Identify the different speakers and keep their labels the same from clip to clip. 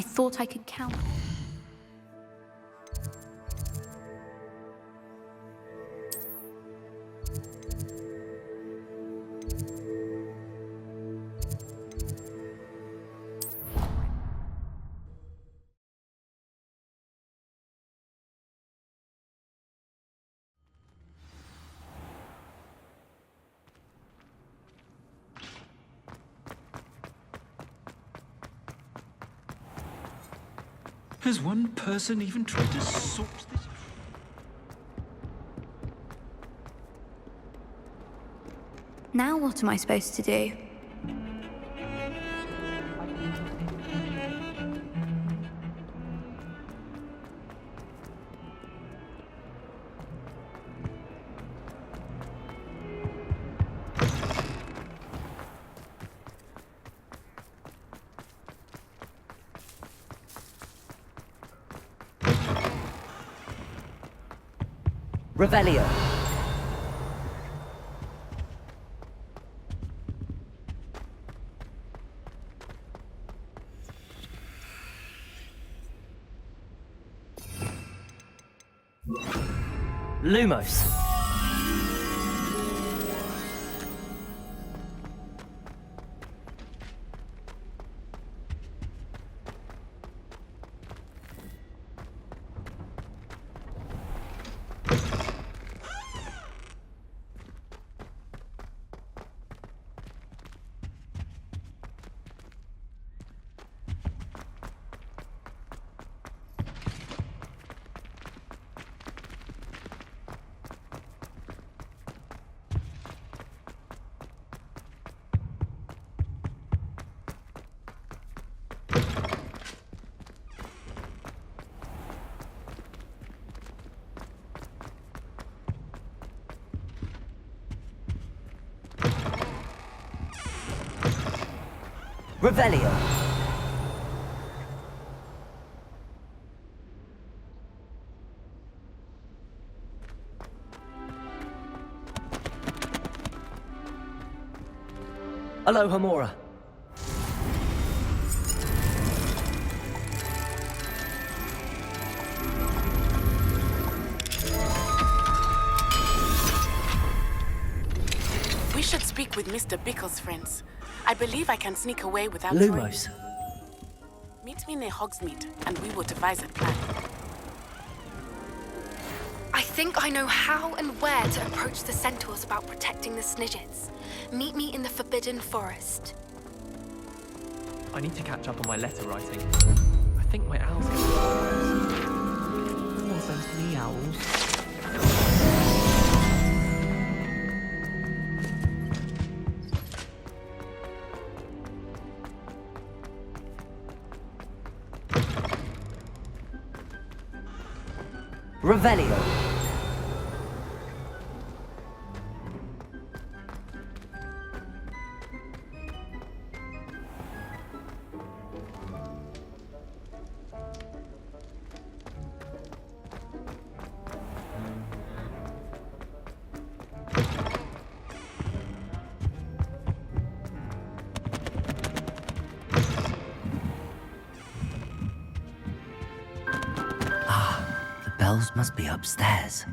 Speaker 1: I thought I could count.
Speaker 2: Has one person even tried to sort this?
Speaker 1: Now what am I supposed to do?
Speaker 3: Revelio. Lumos. Revelio. Aloha Mora.
Speaker 4: We should speak with Mr. Bickle's friends. I believe I can sneak away without
Speaker 3: Lumos.
Speaker 4: joining. Meet me near Hogsmeade, and we will devise a plan.
Speaker 5: I think I know how and where to approach the centaurs about protecting the Snidgets. Meet me in the Forbidden Forest.
Speaker 6: I need to catch up on my letter writing. I think my owls get no one sends me owls.
Speaker 3: Revelio. Bells must be upstairs.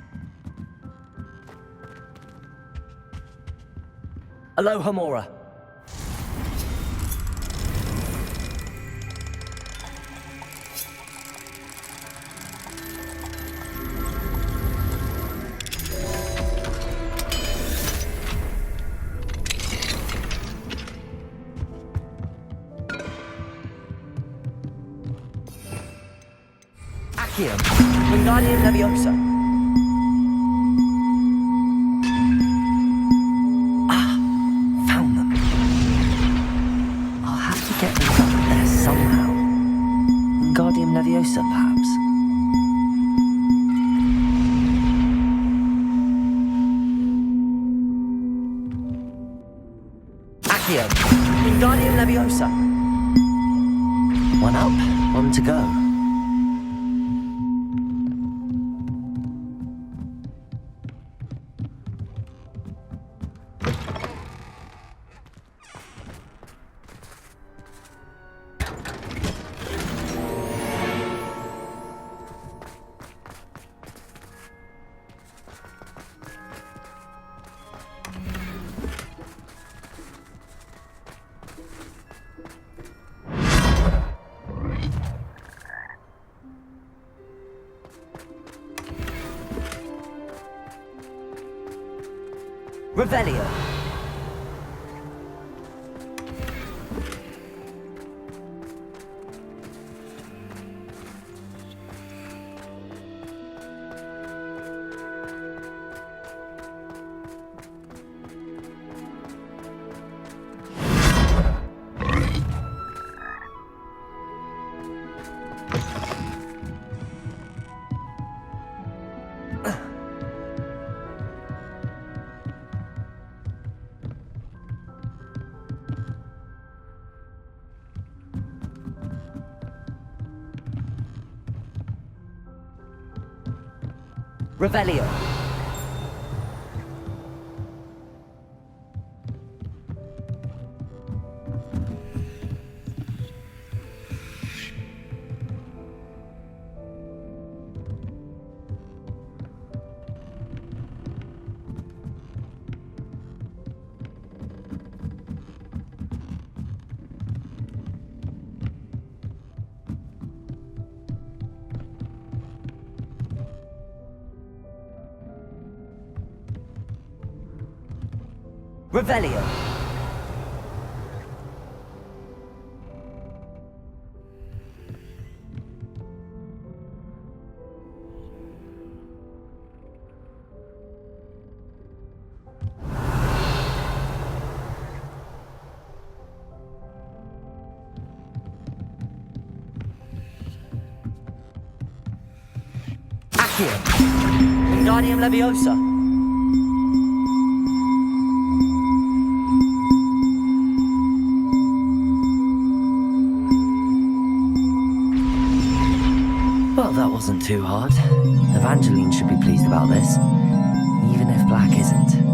Speaker 3: Aloha Mora. Accio. Wingardium Leviosa. Found them. I'll have to get them up there somehow. Wingardium Leviosa, perhaps. Accio. Wingardium Leviosa. One up, one to go. Revelio. Revelio. Revelio. Accio. Wingardium Leviosa. Well, that wasn't too hard. Evangeline should be pleased about this, even if Black isn't.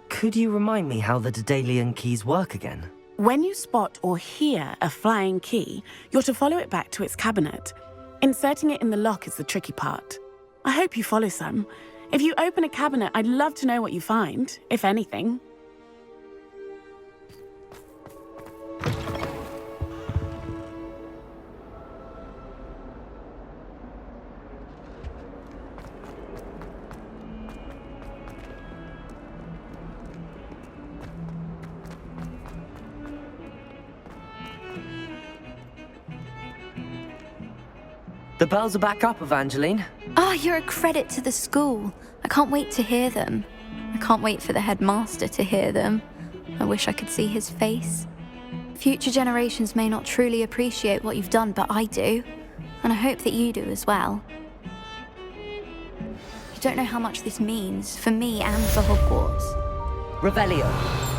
Speaker 3: Could you remind me how the Daedalian keys work again?
Speaker 4: When you spot or hear a flying key, you're to follow it back to its cabinet. Inserting it in the lock is the tricky part. I hope you follow some. If you open a cabinet, I'd love to know what you find, if anything.
Speaker 3: The bells are back up, Evangeline.
Speaker 1: Oh, you're a credit to the school. I can't wait to hear them. I can't wait for the headmaster to hear them. I wish I could see his face. Future generations may not truly appreciate what you've done, but I do. And I hope that you do as well. You don't know how much this means for me and for Hogwarts.
Speaker 3: Revelio.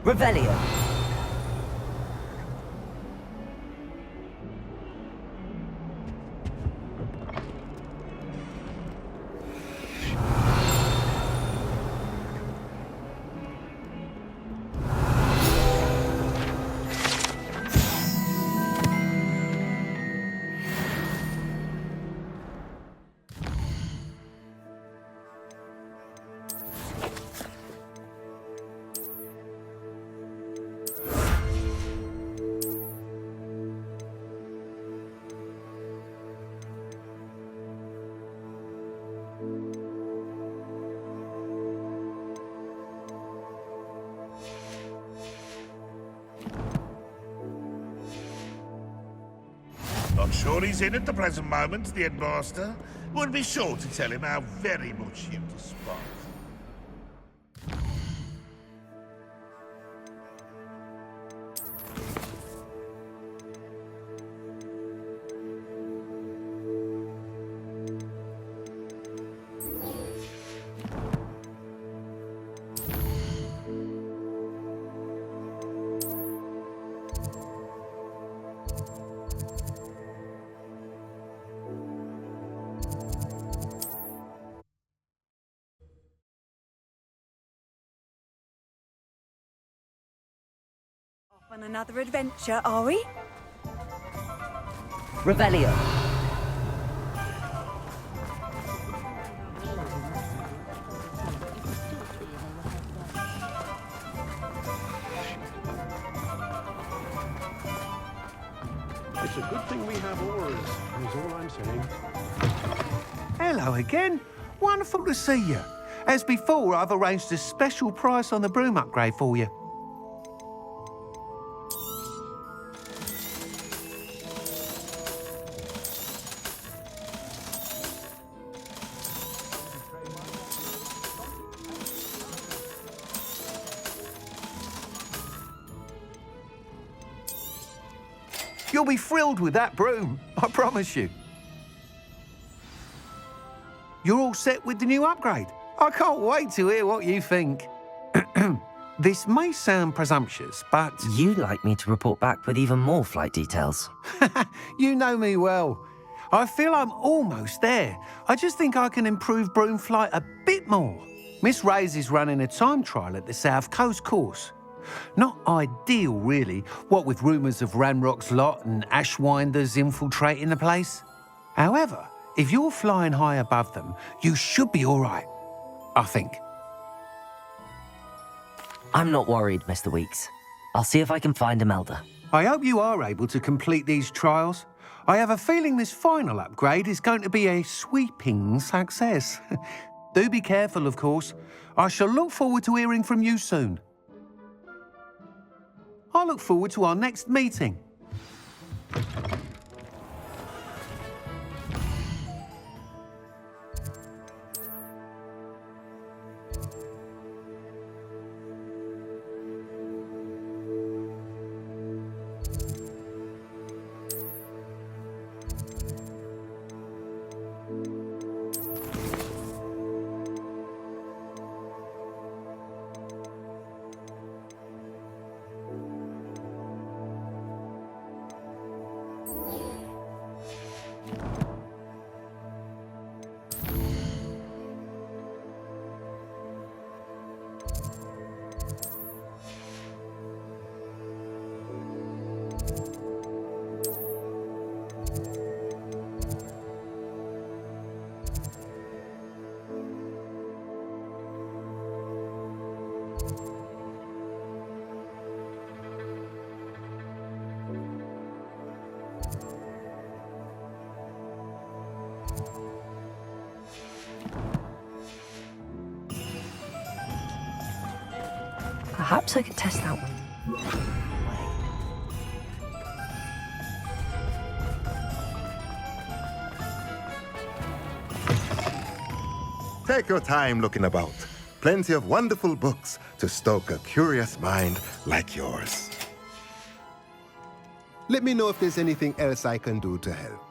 Speaker 3: Revelio.
Speaker 7: I'm sure he's in at the present moment, the headmaster. We'll be sure to tell him how very much you despise.
Speaker 8: On another adventure, are we?
Speaker 3: Revelio.
Speaker 9: It's a good thing we have oars, is all I'm saying.
Speaker 2: Hello again. Wonderful to see you. As before, I've arranged a special price on the broom upgrade for you. You'll be thrilled with that broom, I promise you. You're all set with the new upgrade. I can't wait to hear what you think. This may sound presumptuous, but...
Speaker 3: You'd like me to report back with even more flight details.
Speaker 2: You know me well. I feel I'm almost there. I just think I can improve broom flight a bit more. Miss Ray's is running a time trial at the South Coast course. Not ideal, really, what with rumours of Ranrock's lot and Ashwinders infiltrating the place. However, if you're flying high above them, you should be all right, I think.
Speaker 3: I'm not worried, Mr. Weeks. I'll see if I can find Imelda.
Speaker 2: I hope you are able to complete these trials. I have a feeling this final upgrade is going to be a sweeping success. Do be careful, of course. I shall look forward to hearing from you soon. I look forward to our next meeting.
Speaker 3: Perhaps I could test that one.
Speaker 10: Take your time looking about. Plenty of wonderful books to stoke a curious mind like yours.
Speaker 9: Let me know if there's anything else I can do to help.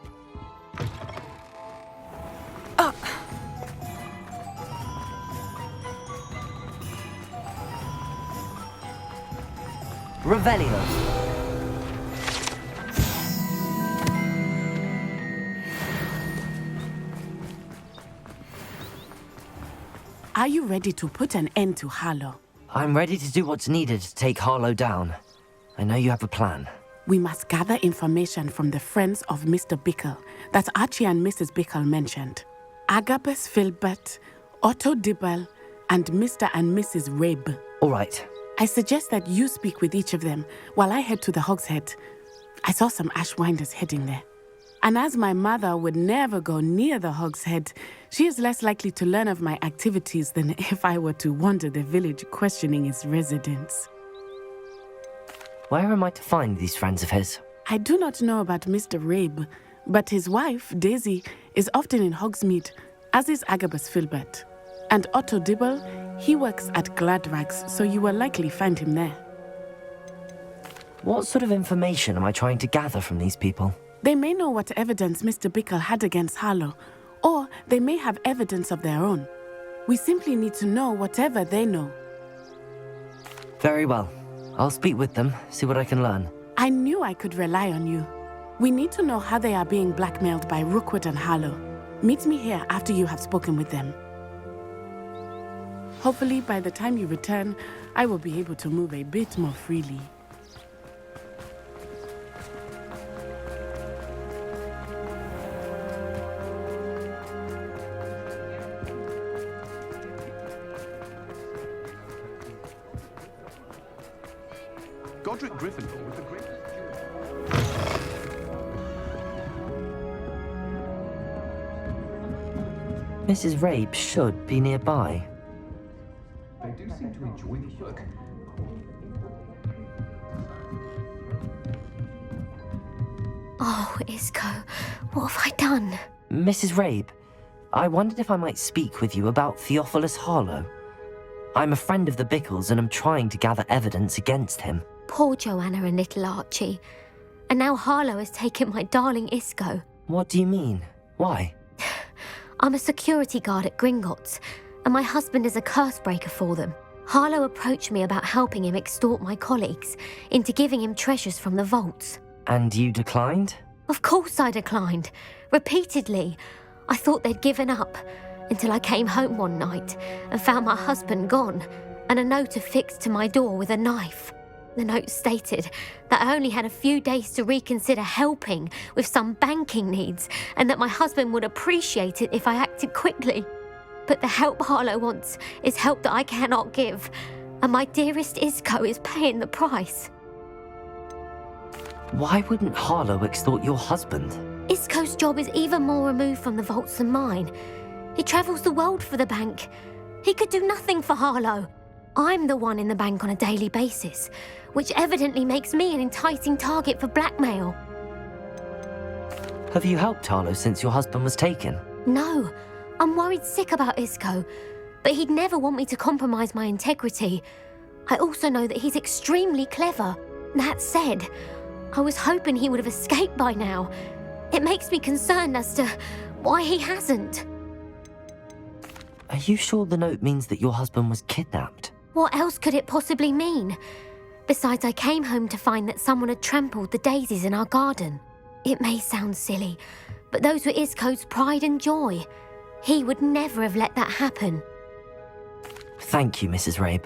Speaker 3: Revelio.
Speaker 4: Are you ready to put an end to Hарлоу?
Speaker 3: I'm ready to do what's needed to take Hарлоу down. I know you have a plan.
Speaker 4: We must gather information from the friends of Mr. Bickle that Archie and Mrs. Bickle mentioned. Agapes Filbert, Otto Dibble, and Mr. and Mrs. Rabe.
Speaker 3: All right.
Speaker 4: I suggest that you speak with each of them while I head to the Hogshead. I saw some Ashwinders heading there. And as my mother would never go near the Hogshead, she is less likely to learn of my activities than if I were to wander the village questioning its residents.
Speaker 3: Where am I to find these friends of his?
Speaker 4: I do not know about Mr. Rabe, But his wife, Daisy, is often in Hogsmeade, as is Agabus Filbert. And Otto Dibble, he works at Gladrags, so you will likely find him there.
Speaker 3: What sort of information am I trying to gather from these people?
Speaker 4: They may know what evidence Mr. Bickle had against Harlow, or they may have evidence of their own. We simply need to know whatever they know.
Speaker 3: Very well. I'll speak with them, see what I can learn.
Speaker 4: I knew I could rely on you. We need to know how they are being blackmailed by Rookwood and Harlow. Meet me here after you have spoken with them. Hopefully, by the time you return, I will be able to move a bit more freely.
Speaker 9: Godric Gryffindor with the great...
Speaker 3: Mrs. Rabe should be nearby.
Speaker 9: They do seem to enjoy the look.
Speaker 1: Oh, Isco, what have I done?
Speaker 3: Mrs. Rabe, I wondered if I might speak with you about Theophilus Harlow. I'm a friend of the Bickles and I'm trying to gather evidence against him.
Speaker 1: Poor Joanna and little Archie. And now Harlow has taken my darling Isco.
Speaker 3: What do you mean? Why?
Speaker 1: I'm a security guard at Gringotts, and my husband is a curse breaker for them. Harlow approached me about helping him extort my colleagues into giving him treasures from the vaults.
Speaker 3: And you declined?
Speaker 1: Of course I declined. Repeatedly. I thought they'd given up, until I came home one night and found my husband gone, and a note affixed to my door with a knife. The note stated that I only had a few days to reconsider helping with some banking needs, and that my husband would appreciate it if I acted quickly. But the help Harlow wants is help that I cannot give, and my dearest Isco is paying the price.
Speaker 3: Why wouldn't Harlow extort your husband?
Speaker 1: Isco's job is even more removed from the vaults than mine. He travels the world for the bank. He could do nothing for Harlow. I'm the one in the bank on a daily basis, which evidently makes me an enticing target for blackmail.
Speaker 3: Have you helped Harlow since your husband was taken?
Speaker 1: No, I'm worried sick about Isco, but he'd never want me to compromise my integrity. I also know that he's extremely clever. That said, I was hoping he would have escaped by now. It makes me concerned as to why he hasn't.
Speaker 3: Are you sure the note means that your husband was kidnapped?
Speaker 1: What else could it possibly mean? Besides, I came home to find that someone had trampled the daisies in our garden. It may sound silly, but those were Isco's pride and joy. He would never have let that happen.
Speaker 3: Thank you, Mrs. Rabe.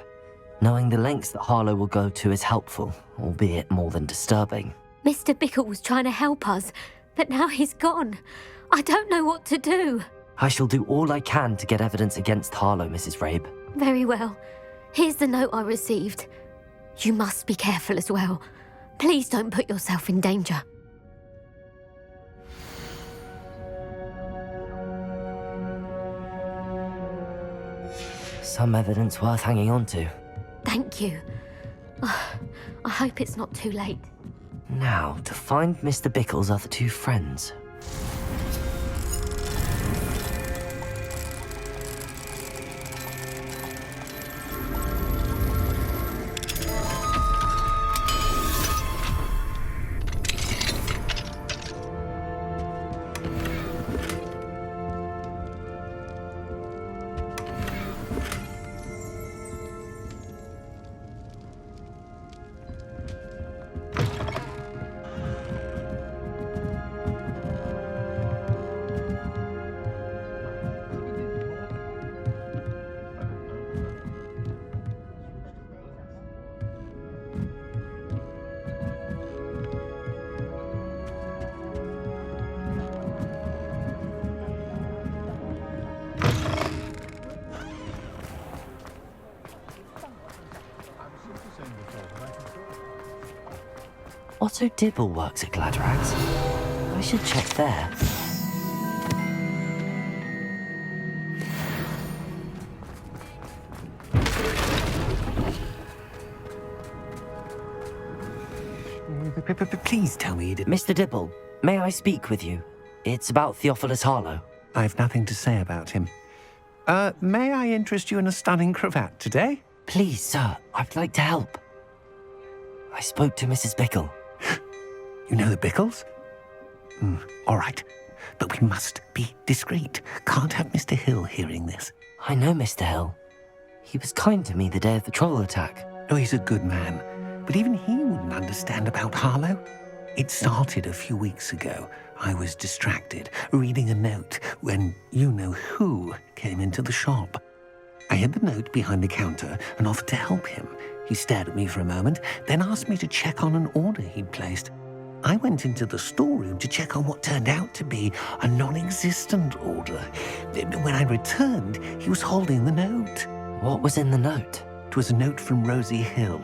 Speaker 3: Knowing the lengths that Harlow will go to is helpful, albeit more than disturbing.
Speaker 1: Mr. Bickle was trying to help us, but now he's gone. I don't know what to do.
Speaker 3: I shall do all I can to get evidence against Harlow, Mrs. Rabe.
Speaker 1: Very well. Here's the note I received. You must be careful as well. Please don't put yourself in danger.
Speaker 3: Some evidence worth hanging on to.
Speaker 1: Thank you. I hope it's not too late.
Speaker 3: Now, to find Mr. Bickle's other two friends. Otto Dibble works at Gladrags. I should check there.
Speaker 2: Please tell me you didn't...
Speaker 3: Mr. Dibble, may I speak with you? It's about Theophilus Harlow.
Speaker 2: I've nothing to say about him. May I interest you in a stunning cravat today?
Speaker 3: Please, sir, I'd like to help. I spoke to Mrs. Bickle.
Speaker 2: You know the Bickles? All right. But we must be discreet. Can't have Mr. Hill hearing this.
Speaker 3: I know Mr. Hill. He was kind to me the day of the troll attack.
Speaker 2: Oh, he's a good man. But even he wouldn't understand about Harlow. It started a few weeks ago. I was distracted, reading a note, when you-know-who came into the shop. I hid the note behind the counter and offered to help him. He stared at me for a moment, then asked me to check on an order he'd placed. I went into the storeroom to check on what turned out to be a non-existent order. When I returned, he was holding the note.
Speaker 3: What was in the note?
Speaker 2: It was a note from Rosie Hill,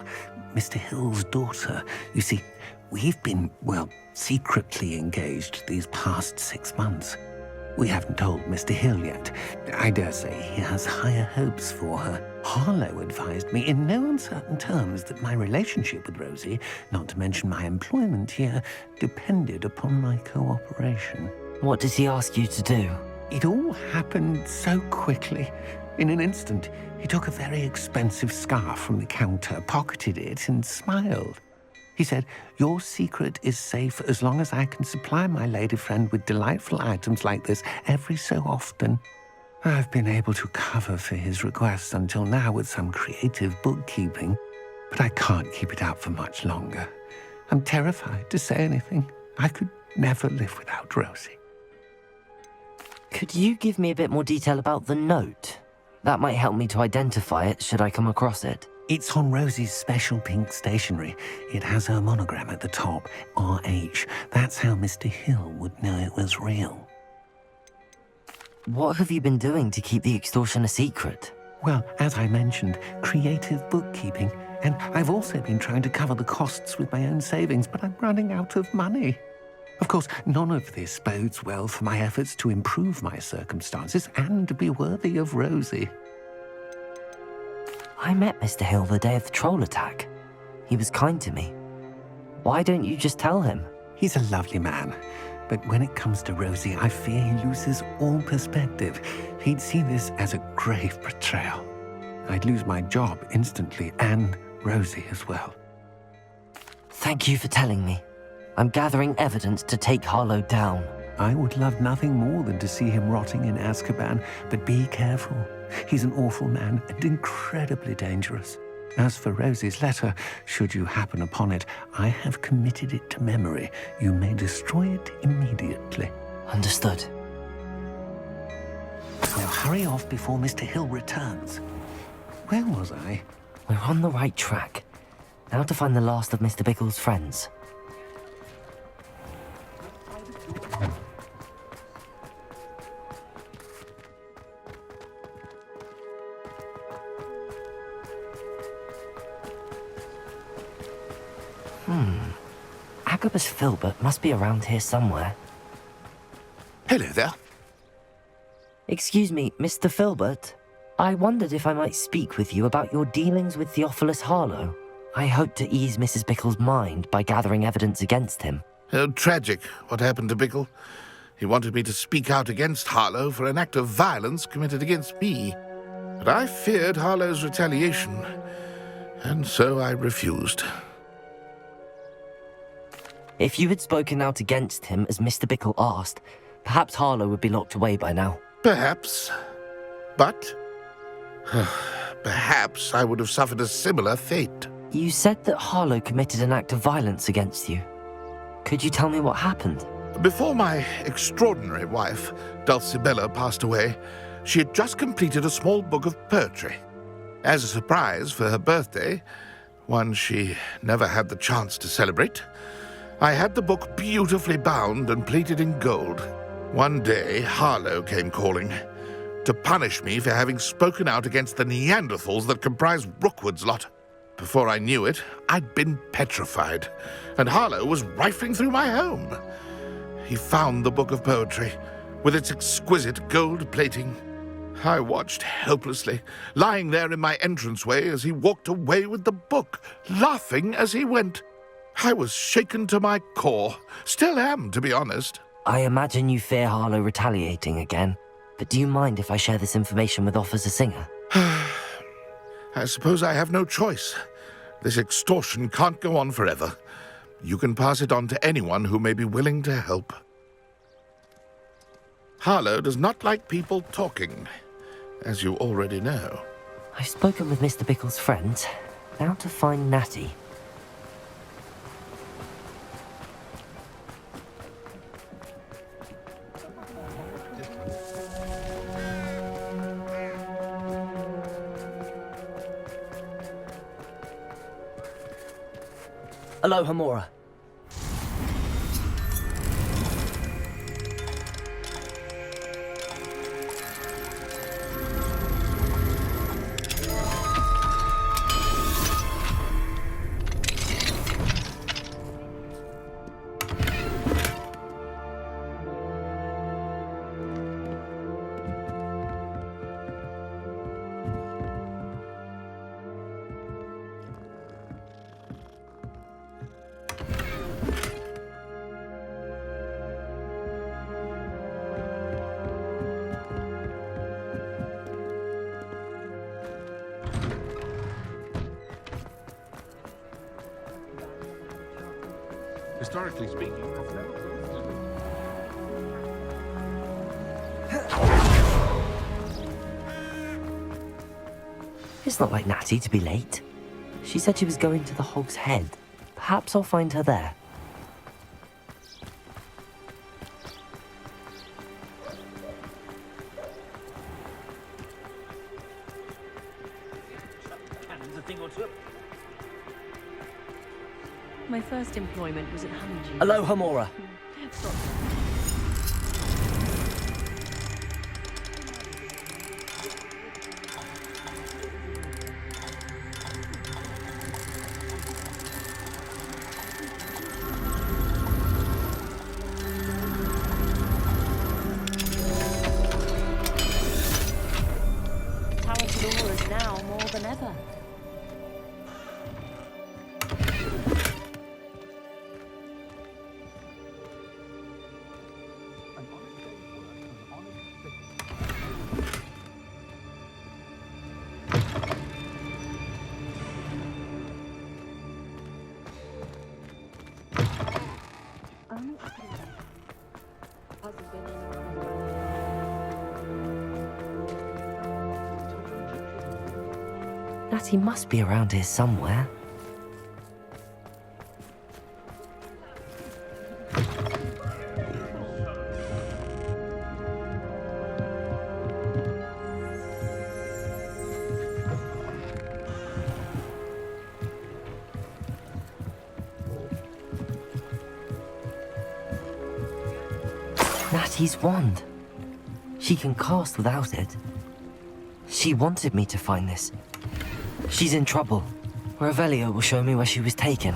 Speaker 2: Mr. Hill's daughter. You see, we've been, secretly engaged these past 6 months. We haven't told Mr. Hill yet. I dare say he has higher hopes for her. Harlow advised me in no uncertain terms that my relationship with Rosie, not to mention my employment here, depended upon my cooperation.
Speaker 3: What did he ask you to do?
Speaker 2: It all happened so quickly. In an instant, he took a very expensive scarf from the counter, pocketed it, and smiled. He said, "Your secret is safe as long as I can supply my lady friend with delightful items like this every so often." I've been able to cover for his requests until now with some creative bookkeeping, but I can't keep it up for much longer. I'm terrified to say anything. I could never live without Rosie.
Speaker 3: Could you give me a bit more detail about the note? That might help me to identify it should I come across it.
Speaker 2: It's on Rosie's special pink stationery. It has her monogram at the top, RH. That's how Mr. Hill would know it was real.
Speaker 3: What have you been doing to keep the extortion a secret?
Speaker 2: Well, as I mentioned, creative bookkeeping. And I've also been trying to cover the costs with my own savings, but I'm running out of money. Of course, none of this bodes well for my efforts to improve my circumstances and be worthy of Rosie.
Speaker 3: I met Mr. Hill the day of the troll attack. He was kind to me. Why don't you just tell him?
Speaker 2: He's a lovely man. But when it comes to Rosie, I fear he loses all perspective. He'd see this as a grave betrayal. I'd lose my job instantly, and Rosie as well.
Speaker 3: Thank you for telling me. I'm gathering evidence to take Harlow down.
Speaker 2: I would love nothing more than to see him rotting in Azkaban, but be careful. He's an awful man and incredibly dangerous. As for Rosie's letter, should you happen upon it, I have committed it to memory. You may destroy it immediately.
Speaker 3: Understood.
Speaker 2: Now hurry off before Mr. Hill returns. Where was I?
Speaker 3: We're on the right track. Now to find the last of Mr. Bickle's friends. Agabus Filbert must be around here somewhere.
Speaker 7: Hello there.
Speaker 3: Excuse me, Mr. Filbert. I wondered if I might speak with you about your dealings with Theophilus Harlow. I hope to ease Mrs. Bickle's mind by gathering evidence against him.
Speaker 7: Oh, tragic what happened to Bickle. He wanted me to speak out against Harlow for an act of violence committed against me. But I feared Harlow's retaliation, and so I refused.
Speaker 3: If you had spoken out against him as Mr. Bickle asked, perhaps Harlow would be locked away by now.
Speaker 7: Perhaps. But perhaps I would have suffered a similar fate.
Speaker 3: You said that Harlow committed an act of violence against you. Could you tell me what happened?
Speaker 7: Before my extraordinary wife, Dulcibella, passed away, she had just completed a small book of poetry. As a surprise for her birthday, one she never had the chance to celebrate, I had the book beautifully bound and plated in gold. One day, Harlow came calling to punish me for having spoken out against the Neanderthals that comprise Rookwood's lot. Before I knew it, I'd been petrified, and Harlow was rifling through my home. He found the book of poetry, with its exquisite gold plating. I watched helplessly, lying there in my entranceway as he walked away with the book, laughing as he went. I was shaken to my core. Still am, to be honest.
Speaker 3: I imagine you fear Harlow retaliating again, but do you mind if I share this information with Officer Singer?
Speaker 7: I suppose I have no choice. This extortion can't go on forever. You can pass it on to anyone who may be willing to help. Harlow does not like people talking, as you already know.
Speaker 3: I've spoken with Mr. Bickle's friends. Now to find Natty. Aloha, Mora.
Speaker 9: Historically speaking,
Speaker 3: It's not like Natty to be late. She said she was going to the Hog's Head. Perhaps I'll find her there.
Speaker 11: My first employment was at Honeydew.
Speaker 3: Aloha, Mora.
Speaker 11: Talented auras now more than ever.
Speaker 3: Natty must be around here somewhere. Natty's wand. She can cast without it. She wanted me to find this. She's in trouble. Revelio will show me where she was taken.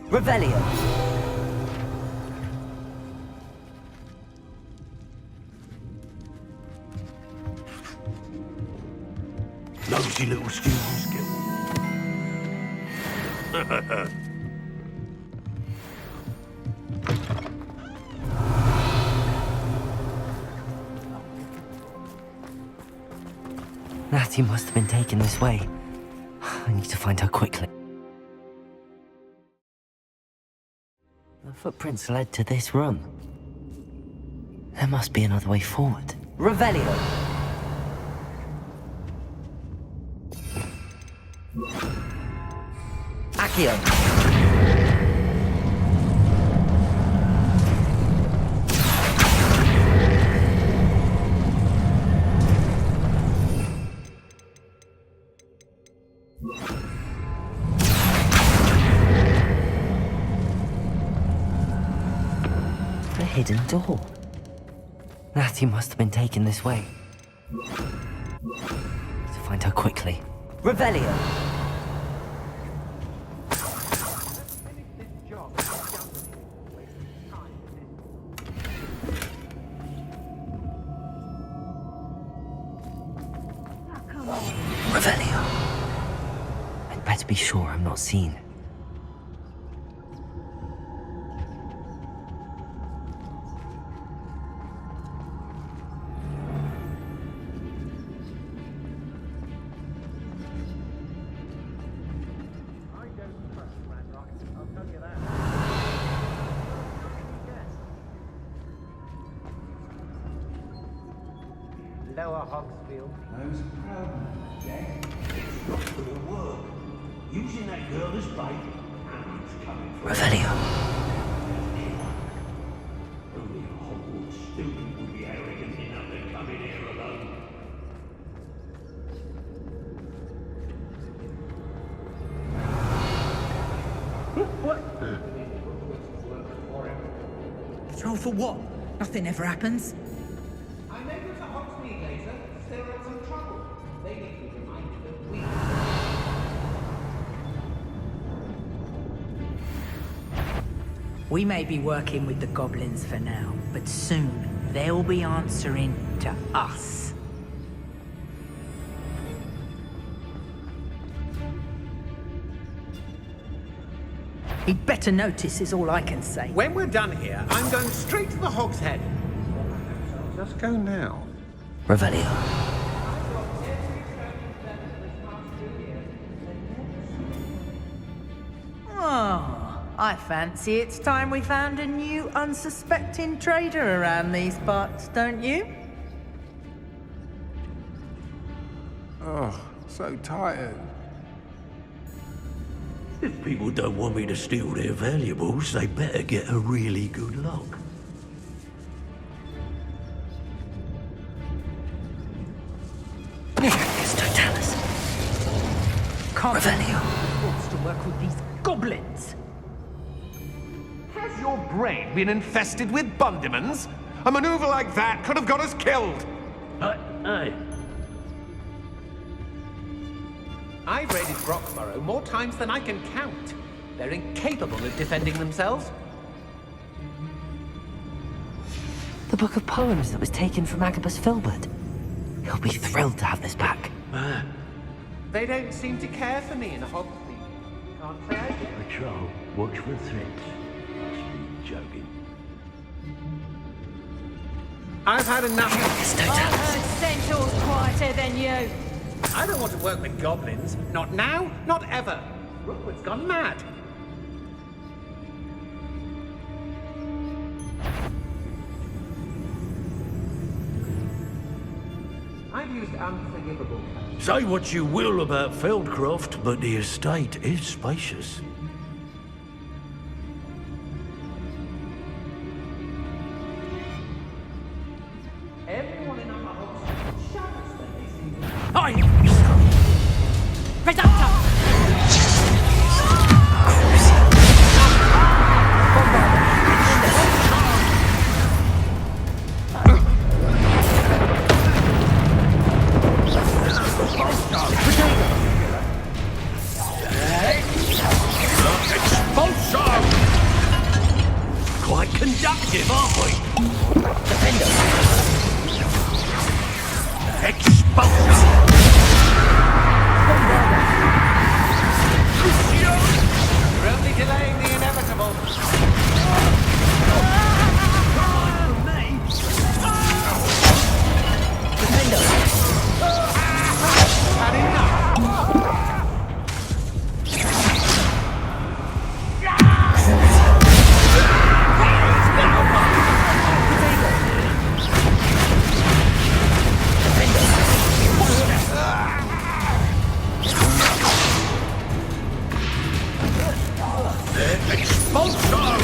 Speaker 3: Revelio!
Speaker 2: Nosy little student skill.
Speaker 3: Natty must have been taken this way. I need to find her quickly. The footprints led to this room. There must be another way forward. Revelio! Accio! The hidden door. Natty must have been taken this way. Need to find her quickly. Revelio! better be sure I'm not seen.
Speaker 2: Lower Hogsfield.
Speaker 12: Those problems, Jack. It's not gonna work. Using that girl as bait, and it's coming from
Speaker 3: Revelio.
Speaker 12: only a Hogwarts student would be arrogant enough to come in here alone.
Speaker 13: Patrol for what? Nothing ever happens.
Speaker 2: I'm able to Hogsmeade later. They're in some trouble. They need to be reminded that
Speaker 13: We may be working with the goblins for now, but soon they'll be answering to us. He'd better notice is all I can say.
Speaker 2: When we're done here, I'm going straight to the Hog's Head. Just go now.
Speaker 3: Revelio.
Speaker 13: Oh, I fancy it's time we found a new unsuspecting trader around these parts, don't you?
Speaker 9: Oh, so tired.
Speaker 12: If people don't want me to steal their valuables, they better get a really good look.
Speaker 13: Revelio wants to work with these goblins.
Speaker 2: Has your brain been infested with bundimans? A maneuver like that could have got us killed.
Speaker 12: Hey.
Speaker 2: I've raided Brockborough more times than I can count. They're incapable of defending themselves.
Speaker 3: The book of poems that was taken from Agabus Filbert. He'll be thrilled to have this back.
Speaker 2: They don't seem to care for me in Hogsmeade. Can't say I did.
Speaker 12: Patrol, watch for threats. Must be joking.
Speaker 2: I've had enough.
Speaker 11: Centaur's quieter than you.
Speaker 2: I don't want to work with goblins. Not now, not ever. Rookwood's gone mad. I've used unforgivable.
Speaker 12: Say what you will about Feldcroft, but the estate is spacious.
Speaker 2: Everyone in our house shouts that they see me.
Speaker 12: Quite conductive, aren't we? Defender. Expulsor.
Speaker 2: You're only delaying the inevitable. Had enough.
Speaker 12: Expulsor!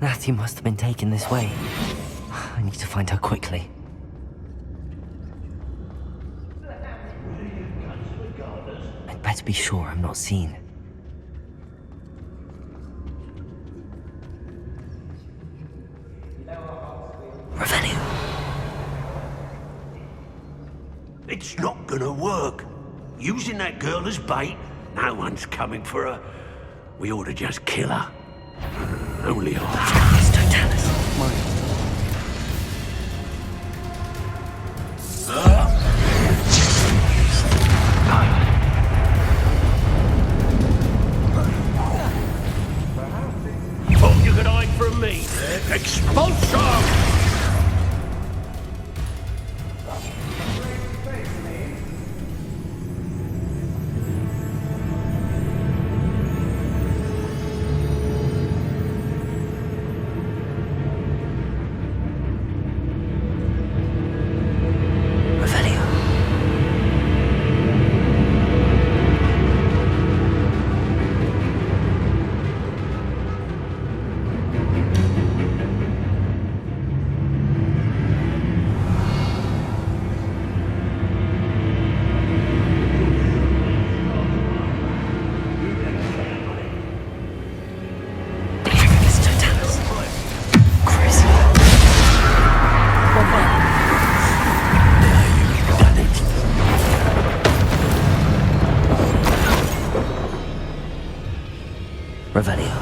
Speaker 3: Natty must have been taken this way. I need to find her quickly. I'd better be sure I'm not seen. Revelio.
Speaker 12: It's not gonna work. Using that girl as bait, no one's coming for her. We ought to just kill her. Only half.
Speaker 3: Totalis.
Speaker 12: Thought you could hide from me. Expulsion!
Speaker 3: Revelio.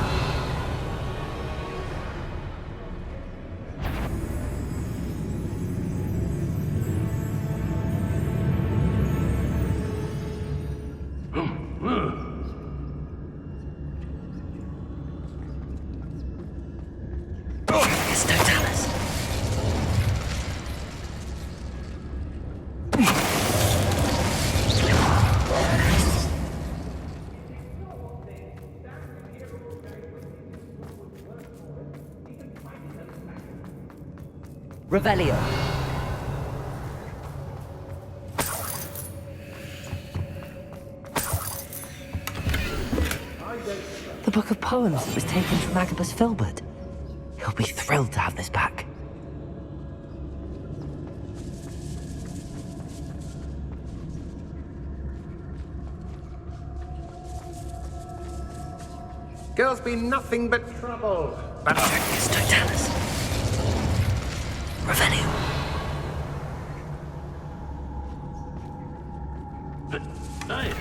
Speaker 3: It's Totalis. Revelio. The book of poems that was taken from Agabus Filbert. He'll be thrilled to have this back.
Speaker 2: Girls be nothing but trouble. But
Speaker 3: It's Totalis. Revelio.
Speaker 12: Hey.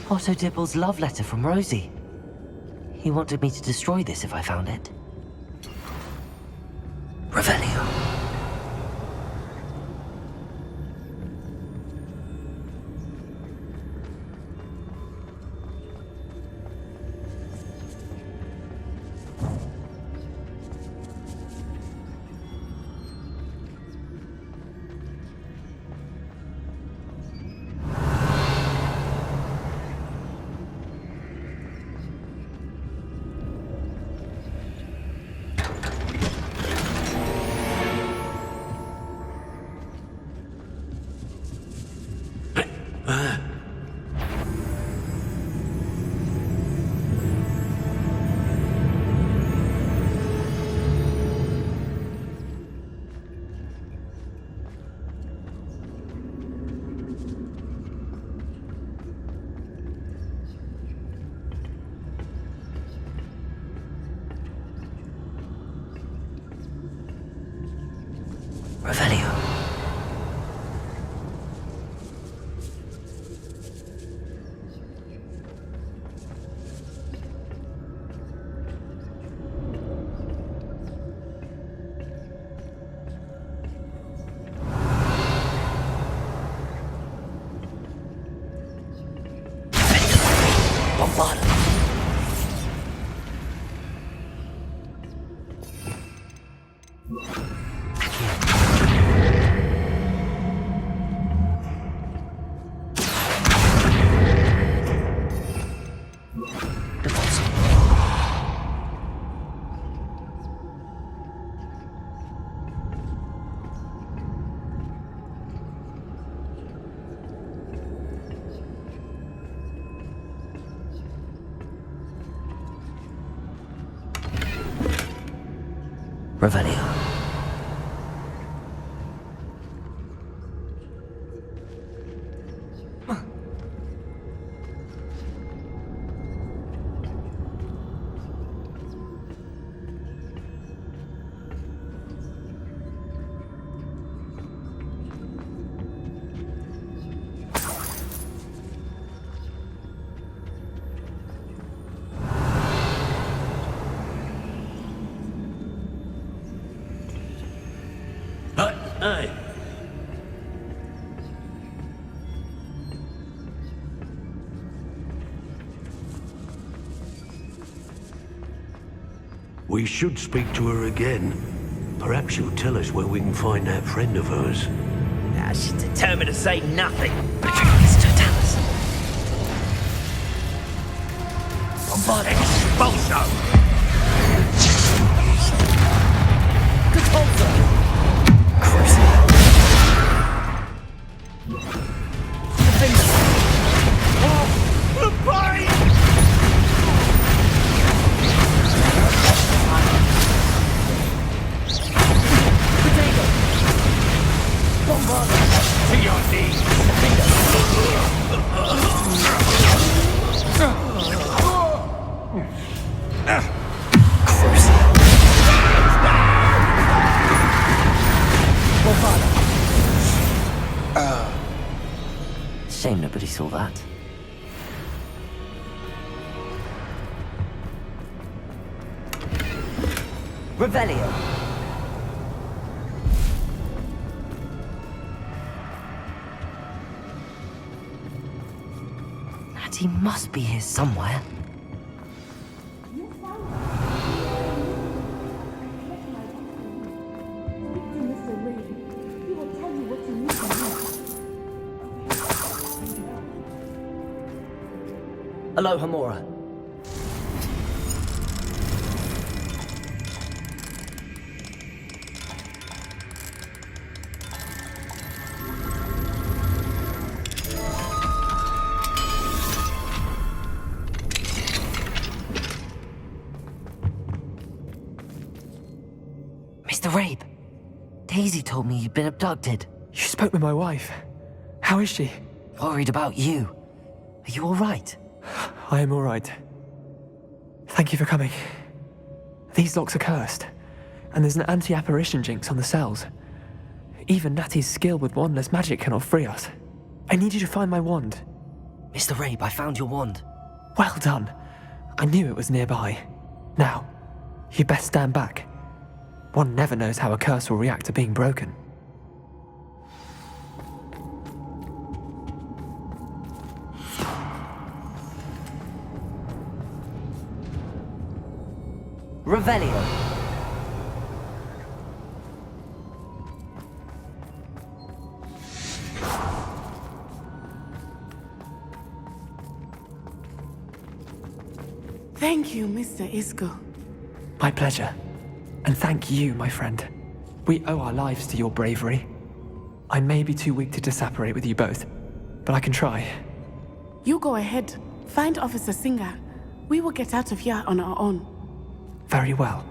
Speaker 3: Otto Dibble's love letter from Rosie. He wanted me to destroy this if I found it. Revelio. Revelio. Bombard. Revelio.
Speaker 12: Hey. We should speak to her again. Perhaps she'll tell us where we can find that friend of hers.
Speaker 14: Now she's determined to say nothing. It's to tell us.
Speaker 12: Bombard expulso!
Speaker 14: Good answer.
Speaker 12: To your knees!
Speaker 3: Shame nobody saw that. Revelio. Natty must be here somewhere.
Speaker 14: Aloha, Mora.
Speaker 3: Mr. Rabe, Daisy told me you'd been abducted.
Speaker 6: You spoke with my wife. How is she?
Speaker 3: Worried about you. Are you all right?
Speaker 6: I am all right. Thank you for coming. These locks are cursed, and there's an anti-apparition jinx on the cells. Even Natty's skill with wandless magic cannot free us. I need you to find my wand.
Speaker 3: Mr. Rabe, I found your wand.
Speaker 6: Well done. I knew it was nearby. Now, you best stand back. One never knows how a curse will react to being broken.
Speaker 3: Revelio.
Speaker 4: Thank you, Mr. Isco.
Speaker 6: My pleasure. And thank you, my friend. We owe our lives to your bravery. I may be too weak to disapparate with you both, but I can try.
Speaker 4: You go ahead. Find Officer Singer. We will get out of here on our own.
Speaker 6: Very well.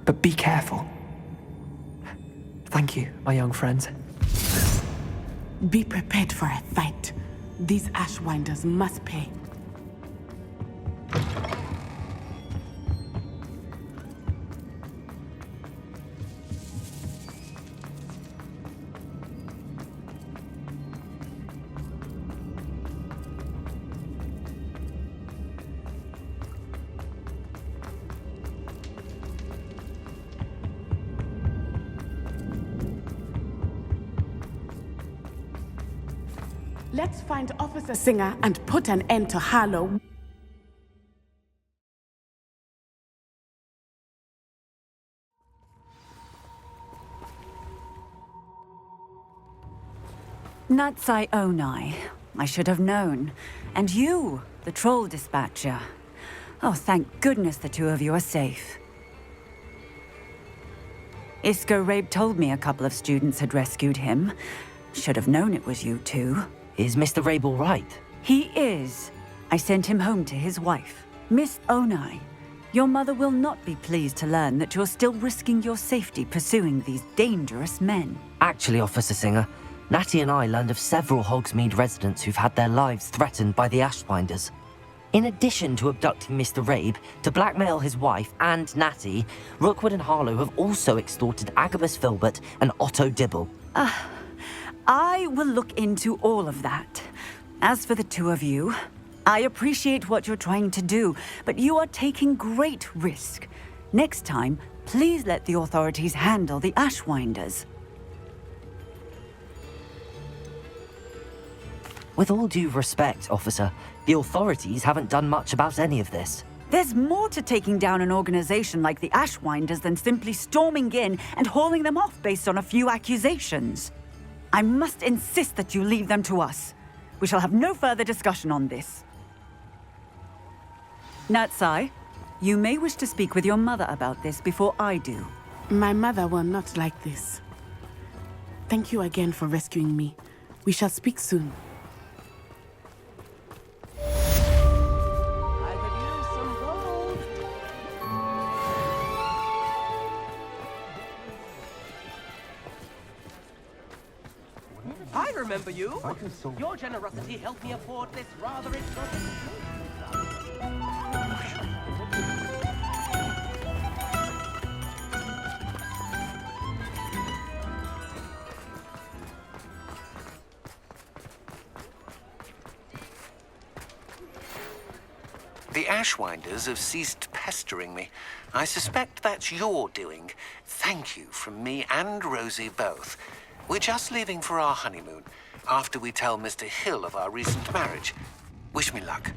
Speaker 6: But be careful. Thank you, my young friends.
Speaker 4: Be prepared for a fight. These Ashwinders must pay. Let's find Officer Singer and put an end to Hарлоу.
Speaker 8: Natsai Onai. I should have known. And you, the troll dispatcher. Oh, thank goodness the two of you are safe. Isco Rabe told me a couple of students had rescued him. Should have known it was you two.
Speaker 3: Is Mr. Rabe all right?
Speaker 8: He is. I sent him home to his wife. Miss Onai, your mother will not be pleased to learn that you're still risking your safety pursuing these dangerous men.
Speaker 3: Actually, Officer Singer, Natty and I learned of several Hogsmeade residents who've had their lives threatened by the Ashwinders. In addition to abducting Mr. Rabe to blackmail his wife and Natty, Rookwood and Hарлоу have also extorted Agabus Filbert and Otto Dibble.
Speaker 8: I will look into all of that. As for the two of you, I appreciate what you're trying to do, but you are taking great risk. Next time, please let the authorities handle the Ashwinders.
Speaker 3: With all due respect, officer, the authorities haven't done much about any of this.
Speaker 8: There's more to taking down an organization like the Ashwinders than simply storming in and hauling them off based on a few accusations. I must insist that you leave them to us. We shall have no further discussion on this. Natsai, you may wish to speak with your mother about this before I do.
Speaker 4: My mother will not like this. Thank you again for rescuing me. We shall speak soon.
Speaker 15: I remember you. Your generosity helped me afford this rather exotic.
Speaker 2: The Ashwinders have ceased pestering me. I suspect that's your doing. Thank you from me and Rosie both. We're just leaving for our honeymoon, after we tell Mr. Hill of our recent marriage. Wish me luck.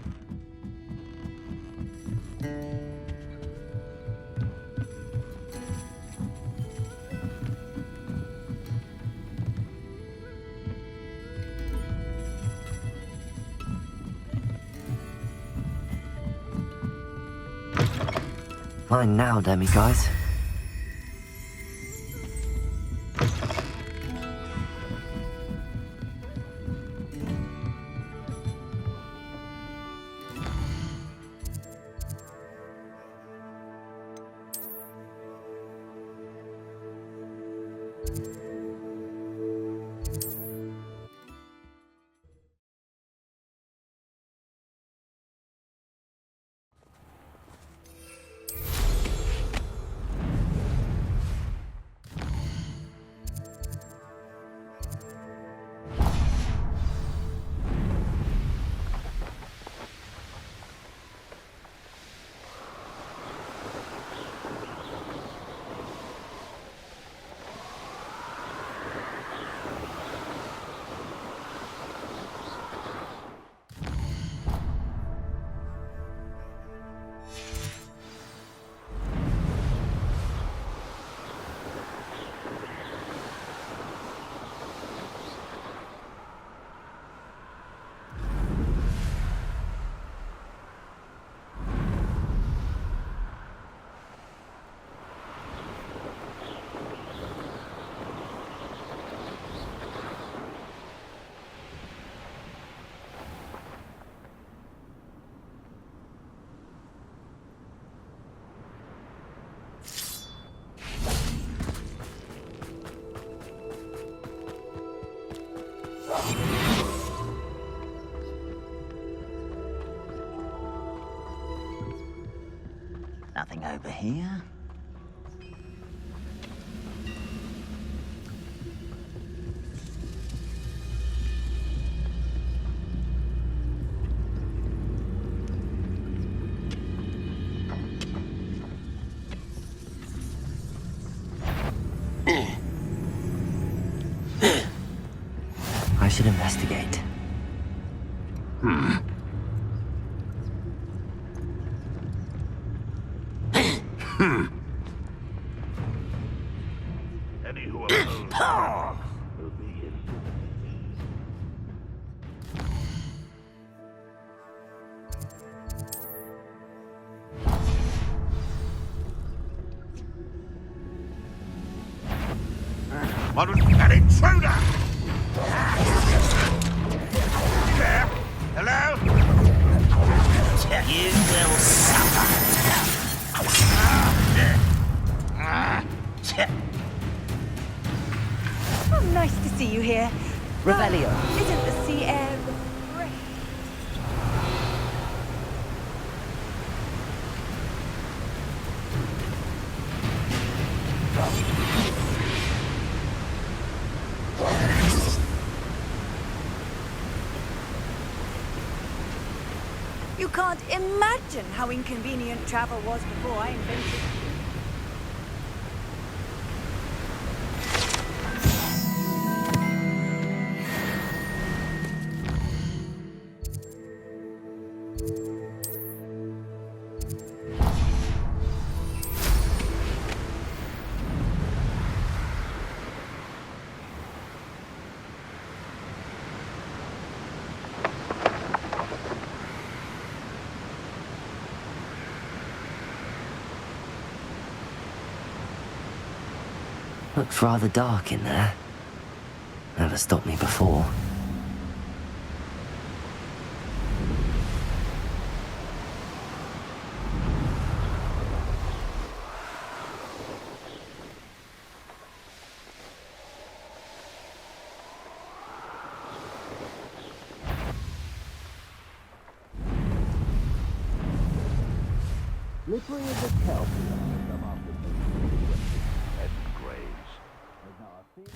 Speaker 3: Mine now, Demi, guys.
Speaker 16: Nothing over here.
Speaker 3: I should investigate.
Speaker 12: Any who oppose will be in.
Speaker 7: An intruder! There? Hello?
Speaker 14: You will suffer.
Speaker 8: Oh, nice to see you here.
Speaker 3: Revelio.
Speaker 8: Isn't the sea air great? You can't imagine how inconvenient travel was before I invented it.
Speaker 3: Looks rather dark in there. Never stopped me before.
Speaker 12: Slippery as a kelp. Some after and graves. There's now a thing.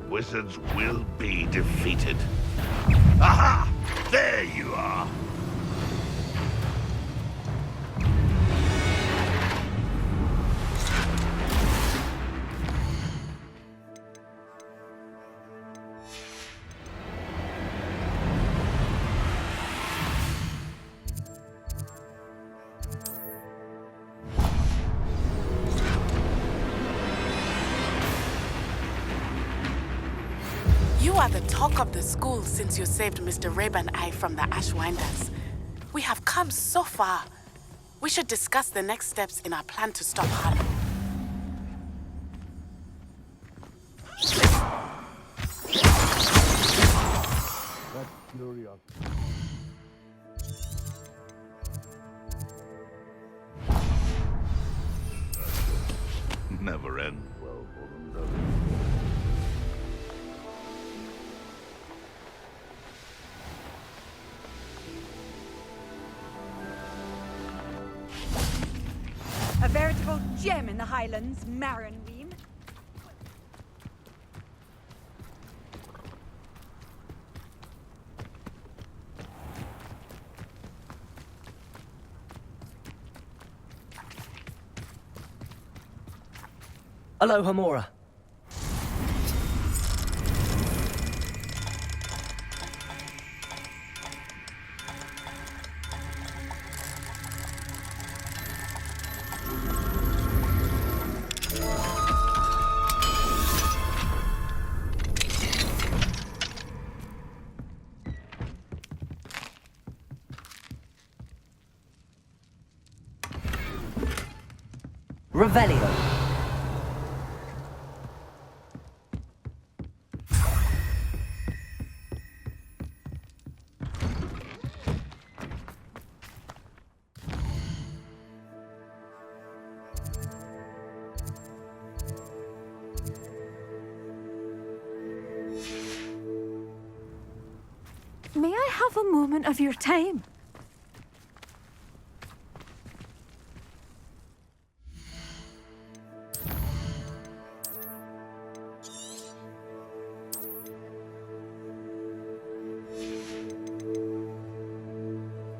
Speaker 12: Wizards will be defeated. Aha! There you are!
Speaker 4: You are the talk of the school since you saved Mr. Rabe and I from the Ashwinders. We have come so far. We should discuss the next steps in our plan to stop Hарлоу.
Speaker 17: Never ends well for them, does
Speaker 11: A veritable gem in the Highlands, Marinweem.
Speaker 3: Aloha, Mora. Revelio.
Speaker 11: May I have a moment of your time?